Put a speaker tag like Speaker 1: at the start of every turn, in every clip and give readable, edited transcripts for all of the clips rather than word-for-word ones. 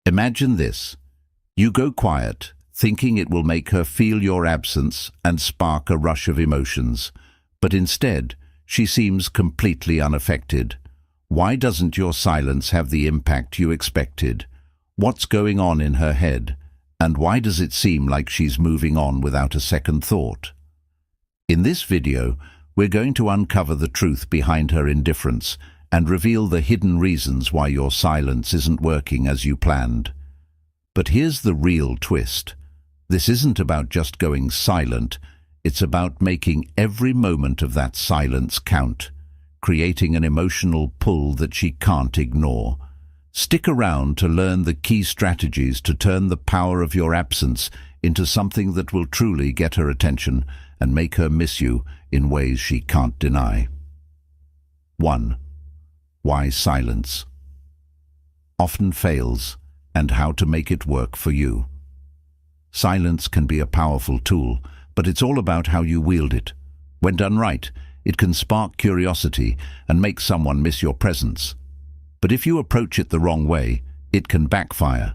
Speaker 1: Imagine this. You go quiet, thinking it will make her feel your absence and spark a rush of emotions. But instead, she seems completely unaffected. Why doesn't your silence have the impact you expected? What's going on in her head? And why does it seem like she's moving on without a second thought? In this video, we're going to uncover the truth behind her indifference and reveal the hidden reasons why your silence isn't working as you planned. But here's the real twist. This isn't about just going silent. It's about making every moment of that silence count, creating an emotional pull that she can't ignore. Stick around to learn the key strategies to turn the power of your absence into something that will truly get her attention and make her miss you in ways she can't deny. 1. Why silence often fails and how to make it work for you. Silence can be a powerful tool, but it's all about how you wield it. When done right, it can spark curiosity and make someone miss your presence. But if you approach it the wrong way, it can backfire.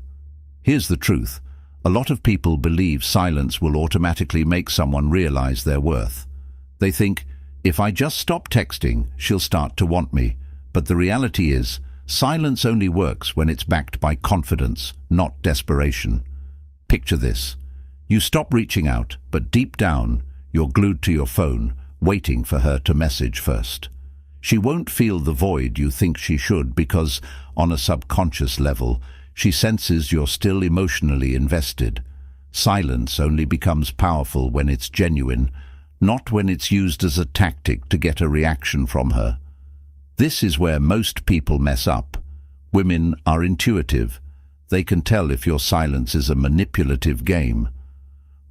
Speaker 1: Here's the truth. A lot of people believe silence will automatically make someone realize their worth. They think, if I just stop texting, she'll start to want me. But the reality is, silence only works when it's backed by confidence, not desperation. Picture this. You stop reaching out, but deep down, you're glued to your phone, waiting for her to message first. She won't feel the void you think she should because, on a subconscious level, she senses you're still emotionally invested. Silence only becomes powerful when it's genuine, not when it's used as a tactic to get a reaction from her. This is where most people mess up. Women are intuitive. They can tell if your silence is a manipulative game.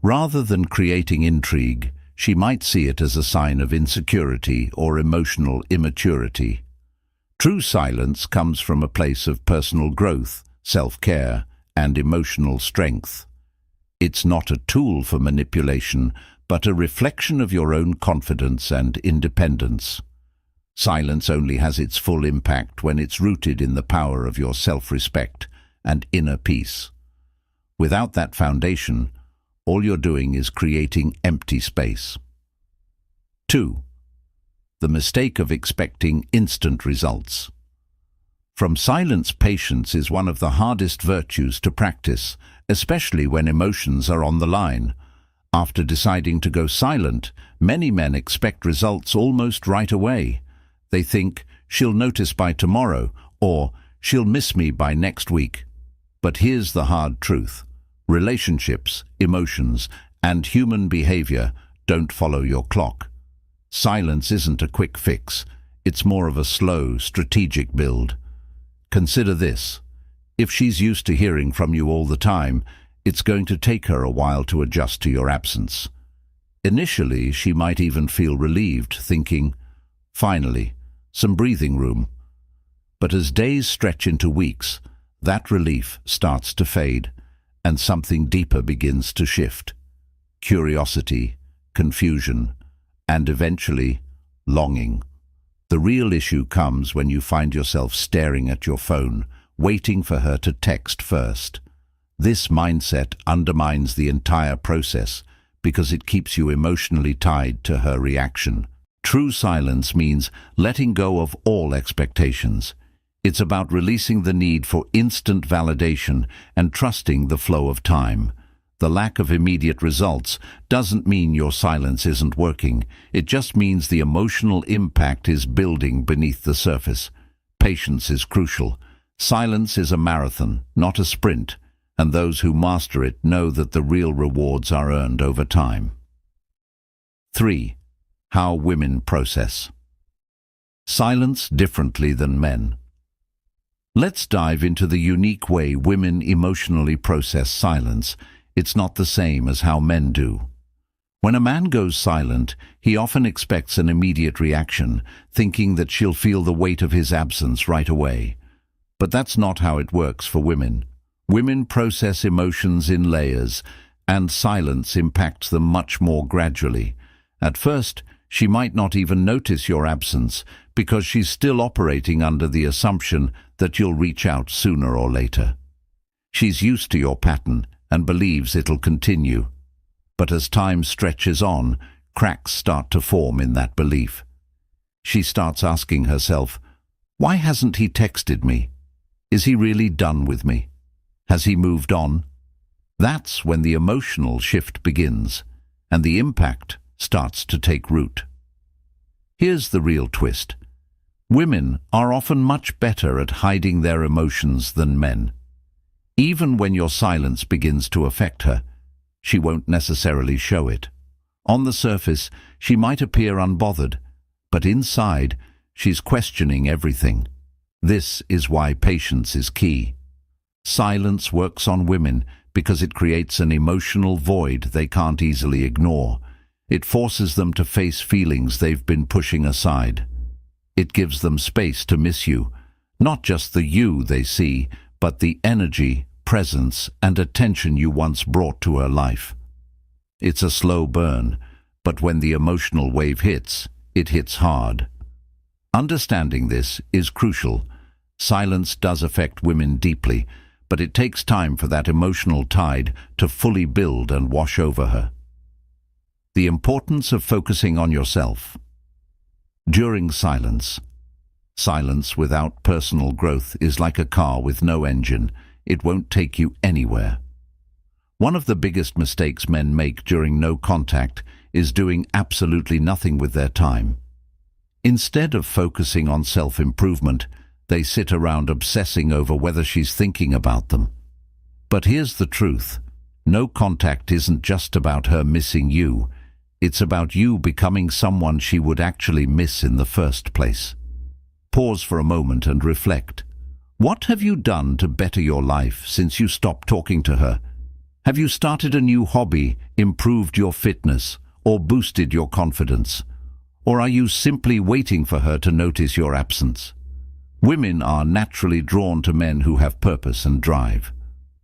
Speaker 1: Rather than creating intrigue, she might see it as a sign of insecurity or emotional immaturity. True silence comes from a place of personal growth, self-care, and emotional strength. It's not a tool for manipulation, but a reflection of your own confidence and independence. Silence only has its full impact when it's rooted in the power of your self-respect and inner peace. Without that foundation, all you're doing is creating empty space. 2. The mistake of expecting instant results. From silence, patience is one of the hardest virtues to practice, especially when emotions are on the line. After deciding to go silent, many men expect results almost right away. They think, she'll notice by tomorrow, or she'll miss me by next week. But here's the hard truth. Relationships, emotions, and human behavior don't follow your clock. Silence isn't a quick fix. It's more of a slow, strategic build. Consider this. If she's used to hearing from you all the time, it's going to take her a while to adjust to your absence. Initially, she might even feel relieved, thinking, finally, some breathing room. But as days stretch into weeks, that relief starts to fade, and something deeper begins to shift. Curiosity, confusion, and eventually, longing. The real issue comes when you find yourself staring at your phone, waiting for her to text first. This mindset undermines the entire process because it keeps you emotionally tied to her reaction. True silence means letting go of all expectations. It's about releasing the need for instant validation and trusting the flow of time. The lack of immediate results doesn't mean your silence isn't working. It just means the emotional impact is building beneath the surface. Patience is crucial. Silence is a marathon, not a sprint, and those who master it know that the real rewards are earned over time. 3. How women process silence differently than men. Let's dive into the unique way women emotionally process silence. It's not the same as how men do. When a man goes silent, he often expects an immediate reaction, thinking that she'll feel the weight of his absence right away. But that's not how it works for women. Women process emotions in layers, and silence impacts them much more gradually. At first, she might not even notice your absence because she's still operating under the assumption that you'll reach out sooner or later. She's used to your pattern and believes it'll continue. But as time stretches on, cracks start to form in that belief. She starts asking herself, why hasn't he texted me? Is he really done with me? Has he moved on? That's when the emotional shift begins, and the impact starts to take root. Here's the real twist. Women are often much better at hiding their emotions than men. Even when your silence begins to affect her, she won't necessarily show it. On the surface, she might appear unbothered, but inside, she's questioning everything. This is why patience is key. Silence works on women because it creates an emotional void they can't easily ignore. It forces them to face feelings they've been pushing aside. It gives them space to miss you, not just the you they see, but the energy, presence, and attention you once brought to her life. It's a slow burn, but when the emotional wave hits, it hits hard. Understanding this is crucial. Silence does affect women deeply, but it takes time for that emotional tide to fully build and wash over her. The importance of focusing on yourself. During silence without personal growth is like a car with no engine. It won't take you anywhere. One of the biggest mistakes men make during no contact is doing absolutely nothing with their time. Instead of focusing on self-improvement, they sit around obsessing over whether she's thinking about them. But here's the truth. No contact isn't just about her missing you. It's about you becoming someone she would actually miss in the first place. Pause for a moment and reflect. What have you done to better your life since you stopped talking to her? Have you started a new hobby, improved your fitness, or boosted your confidence? Or are you simply waiting for her to notice your absence? Women are naturally drawn to men who have purpose and drive.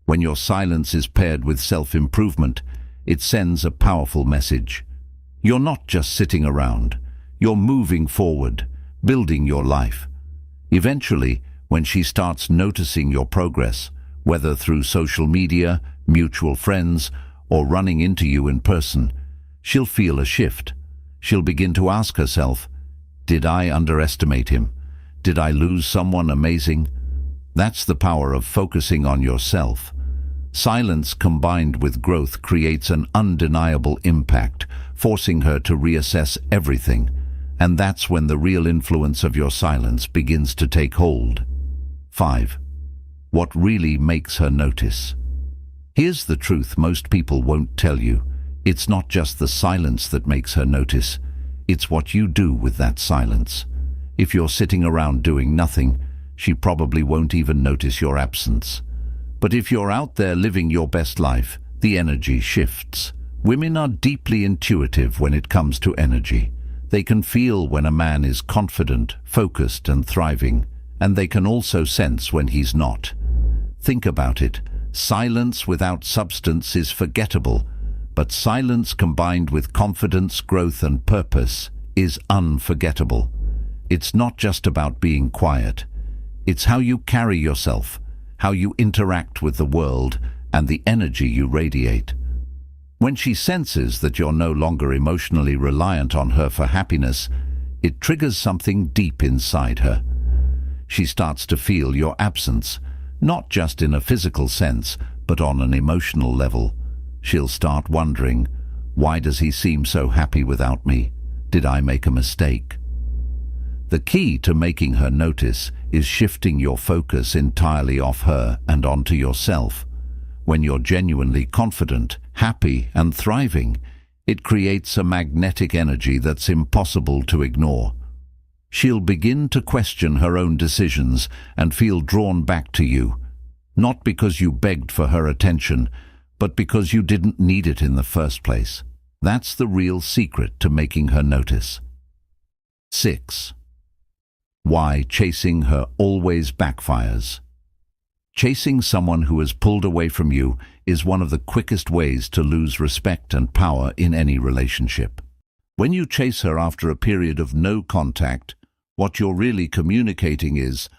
Speaker 1: When your silence is paired with self-improvement, it sends a powerful message. You're not just sitting around. You're moving forward, building your life. Eventually, when she starts noticing your progress, whether through social media, mutual friends, or running into you in person, she'll feel a shift. She'll begin to ask herself, did I underestimate him? Did I lose someone amazing? That's the power of focusing on yourself. Silence combined with growth creates an undeniable impact, forcing her to reassess everything. And that's when the real influence of your silence begins to take hold. 5. What really makes her notice? Here's the truth most people won't tell you. It's not just the silence that makes her notice. It's what you do with that silence. If you're sitting around doing nothing, she probably won't even notice your absence. But if you're out there living your best life, the energy shifts. Women are deeply intuitive when it comes to energy. They can feel when a man is confident, focused, and thriving, and they can also sense when he's not. Think about it. Silence without substance is forgettable, but silence combined with confidence, growth, and purpose is unforgettable. It's not just about being quiet. It's how you carry yourself, how you interact with the world, and the energy you radiate. When she senses that you're no longer emotionally reliant on her for happiness, it triggers something deep inside her. She starts to feel your absence, not just in a physical sense, but on an emotional level. She'll start wondering, why does he seem so happy without me? Did I make a mistake? The key to making her notice is shifting your focus entirely off her and onto yourself. When you're genuinely confident, happy, and thriving, it creates a magnetic energy that's impossible to ignore. She'll begin to question her own decisions and feel drawn back to you, not because you begged for her attention, but because you didn't need it in the first place. That's the real secret to making her notice. 6. Why chasing her always backfires. Chasing someone who has pulled away from you is one of the quickest ways to lose respect and power in any relationship. When you chase her after a period of no contact, what you're really communicating is,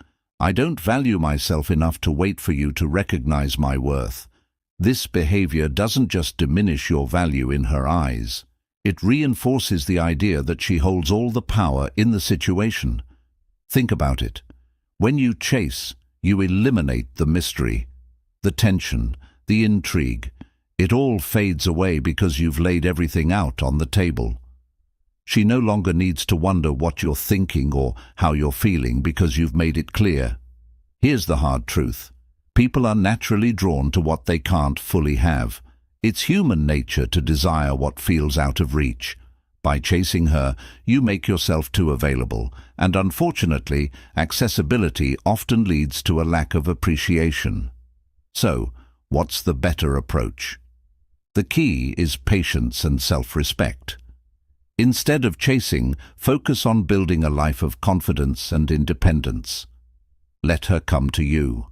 Speaker 1: I don't value myself enough to wait for you to recognize my worth. This behavior doesn't just diminish your value in her eyes. It reinforces the idea that she holds all the power in the situation. Think about it. When you chase, you eliminate the mystery, the tension, the intrigue. It all fades away because you've laid everything out on the table. She no longer needs to wonder what you're thinking or how you're feeling because you've made it clear. Here's the hard truth. People are naturally drawn to what they can't fully have. It's human nature to desire what feels out of reach. By chasing her, you make yourself too available, and unfortunately, accessibility often leads to a lack of appreciation. So, what's the better approach? The key is patience and self-respect. Instead of chasing, focus on building a life of confidence and independence. Let her come to you.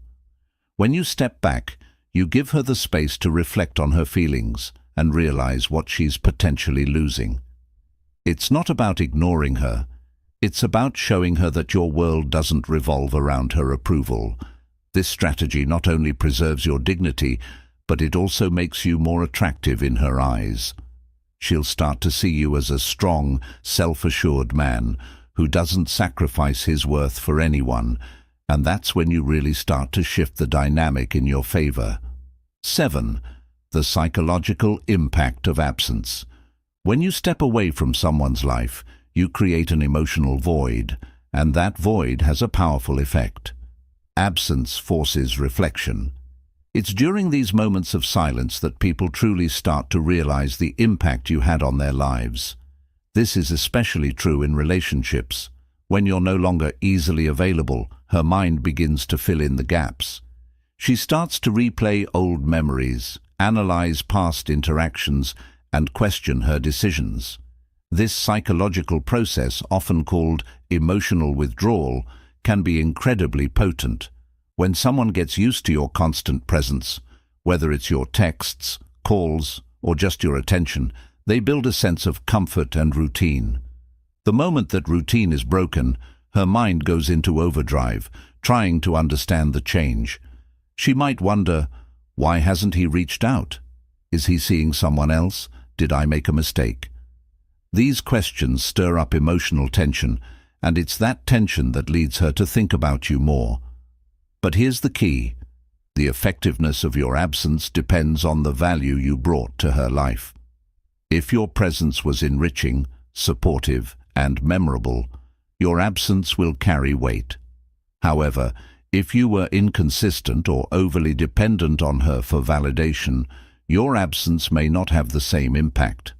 Speaker 1: When you step back, you give her the space to reflect on her feelings and realize what she's potentially losing. It's not about ignoring her. It's about showing her that your world doesn't revolve around her approval. This strategy not only preserves your dignity, but it also makes you more attractive in her eyes. She'll start to see you as a strong, self-assured man who doesn't sacrifice his worth for anyone, and that's when you really start to shift the dynamic in your favor. 7. The psychological impact of absence. When you step away from someone's life, you create an emotional void, and that void has a powerful effect. Absence forces reflection. It's during these moments of silence that people truly start to realize the impact you had on their lives. This is especially true in relationships. When you're no longer easily available, her mind begins to fill in the gaps. She starts to replay old memories, analyze past interactions, and question her decisions. This psychological process, often called emotional withdrawal, can be incredibly potent. When someone gets used to your constant presence, whether it's your texts, calls, or just your attention, they build a sense of comfort and routine. The moment that routine is broken, her mind goes into overdrive, trying to understand the change. She might wonder, why hasn't he reached out? Is he seeing someone else? Did I make a mistake? These questions stir up emotional tension, and it's that tension that leads her to think about you more. But here's the key. The effectiveness of your absence depends on the value you brought to her life. If your presence was enriching, supportive, and memorable, your absence will carry weight. However, if you were inconsistent or overly dependent on her for validation, your absence may not have the same impact.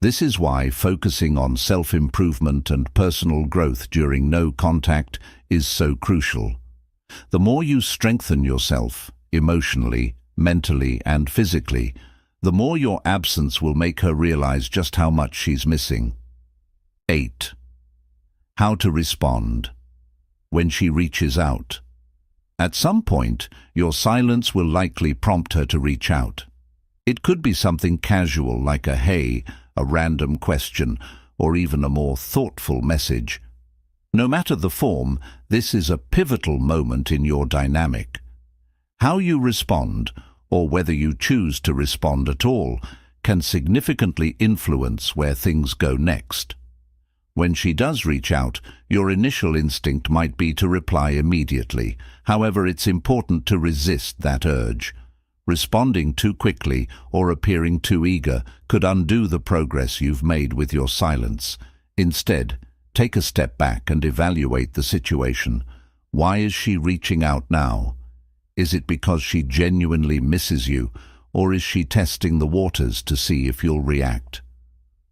Speaker 1: This is why focusing on self-improvement and personal growth during no contact is so crucial. The more you strengthen yourself, emotionally, mentally, and physically, the more your absence will make her realize just how much she's missing. 8. How to respond when she reaches out. At some point, your silence will likely prompt her to reach out. It could be something casual like a hey, a random question, or even a more thoughtful message. No matter the form, this is a pivotal moment in your dynamic. How you respond, or whether you choose to respond at all, can significantly influence where things go next. When she does reach out, your initial instinct might be to reply immediately. However, it's important to resist that urge. Responding too quickly or appearing too eager could undo the progress you've made with your silence. Instead, take a step back and evaluate the situation. Why is she reaching out now? Is it because she genuinely misses you, or is she testing the waters to see if you'll react?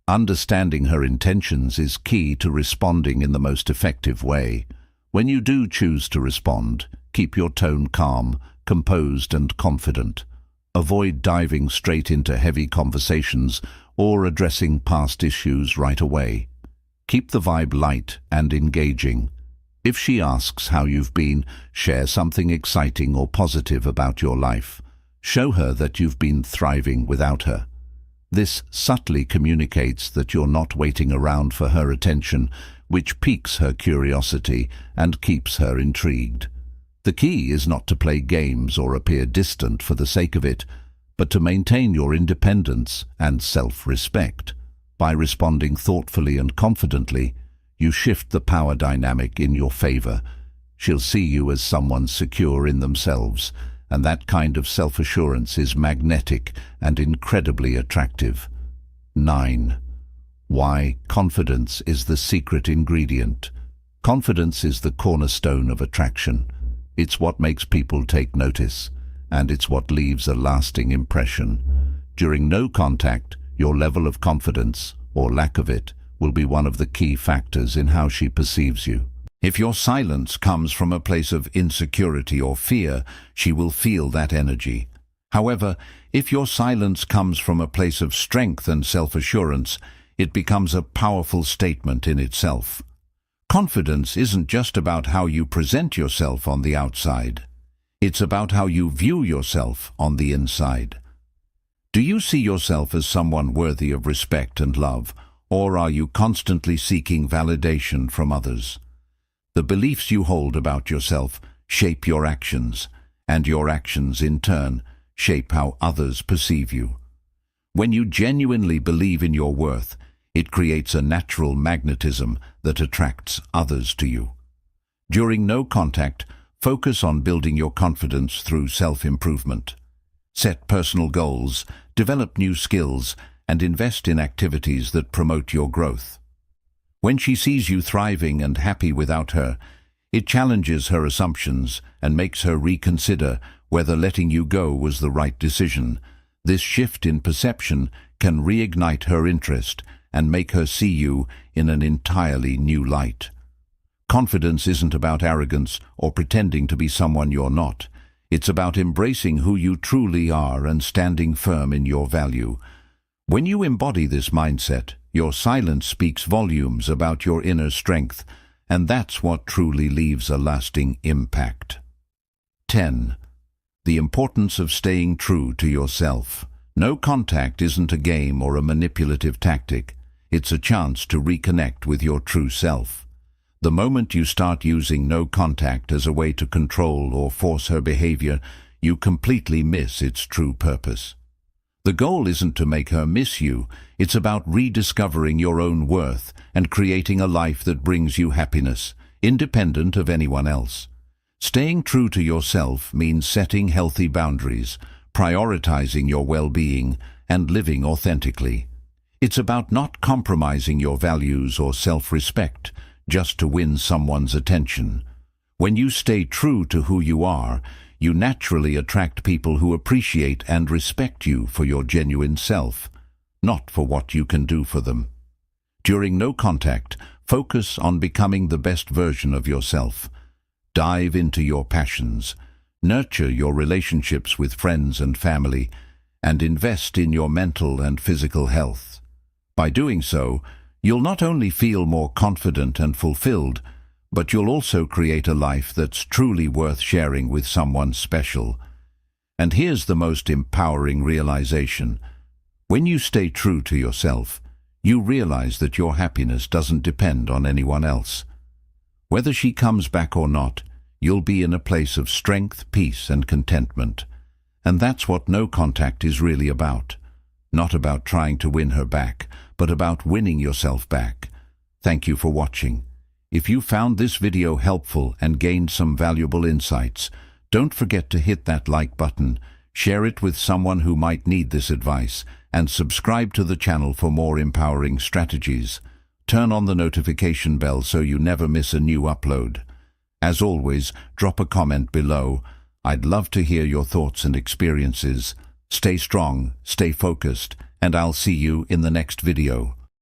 Speaker 1: Understanding her intentions is key to responding in the most effective way. When you do choose to respond, keep your tone calm, composed and confident. Avoid diving straight into heavy conversations or addressing past issues right away. Keep the vibe light and engaging. If she asks how you've been, share something exciting or positive about your life. Show her that you've been thriving without her. This subtly communicates that you're not waiting around for her attention, which piques her curiosity and keeps her intrigued. The key is not to play games or appear distant for the sake of it, but to maintain your independence and self-respect. By responding thoughtfully and confidently, you shift the power dynamic in your favor. She'll see you as someone secure in themselves, and that kind of self-assurance is magnetic and incredibly attractive. 9. Why confidence is the secret ingredient. Confidence is the cornerstone of attraction. It's what makes people take notice, and it's what leaves a lasting impression. During no contact, your level of confidence, or lack of it, will be one of the key factors in how she perceives you. If your silence comes from a place of insecurity or fear, she will feel that energy. However, if your silence comes from a place of strength and self-assurance, it becomes a powerful statement in itself. Confidence isn't just about how you present yourself on the outside. It's about how you view yourself on the inside. Do you see yourself as someone worthy of respect and love, or are you constantly seeking validation from others? The beliefs you hold about yourself shape your actions, and your actions, in turn, shape how others perceive you. When you genuinely believe in your worth, it creates a natural magnetism that attracts others to you. During no contact, focus on building your confidence through self-improvement. Set personal goals, develop new skills, and invest in activities that promote your growth. When she sees you thriving and happy without her, it challenges her assumptions and makes her reconsider whether letting you go was the right decision. This shift in perception can reignite her interest and make her see you in an entirely new light. Confidence isn't about arrogance or pretending to be someone you're not. It's about embracing who you truly are and standing firm in your value. When you embody this mindset, your silence speaks volumes about your inner strength, and that's what truly leaves a lasting impact. 10. The importance of staying true to yourself. No contact isn't a game or a manipulative tactic. It's a chance to reconnect with your true self. The moment you start using no contact as a way to control or force her behavior, you completely miss its true purpose. The goal isn't to make her miss you, it's about rediscovering your own worth and creating a life that brings you happiness, independent of anyone else. Staying true to yourself means setting healthy boundaries, prioritizing your well-being, and living authentically. It's about not compromising your values or self-respect just to win someone's attention. When you stay true to who you are, you naturally attract people who appreciate and respect you for your genuine self, not for what you can do for them. During no contact, focus on becoming the best version of yourself. Dive into your passions, nurture your relationships with friends and family, and invest in your mental and physical health. By doing so, you'll not only feel more confident and fulfilled, but you'll also create a life that's truly worth sharing with someone special. And here's the most empowering realization. When you stay true to yourself, you realize that your happiness doesn't depend on anyone else. Whether she comes back or not, you'll be in a place of strength, peace, and contentment. And that's what no contact is really about. Not about trying to win her back, but about winning yourself back. Thank you for watching. If you found this video helpful and gained some valuable insights, don't forget to hit that like button, share it with someone who might need this advice, and subscribe to the channel for more empowering strategies. Turn on the notification bell so you never miss a new upload. As always, drop a comment below. I'd love to hear your thoughts and experiences. Stay strong, stay focused, and I'll see you in the next video.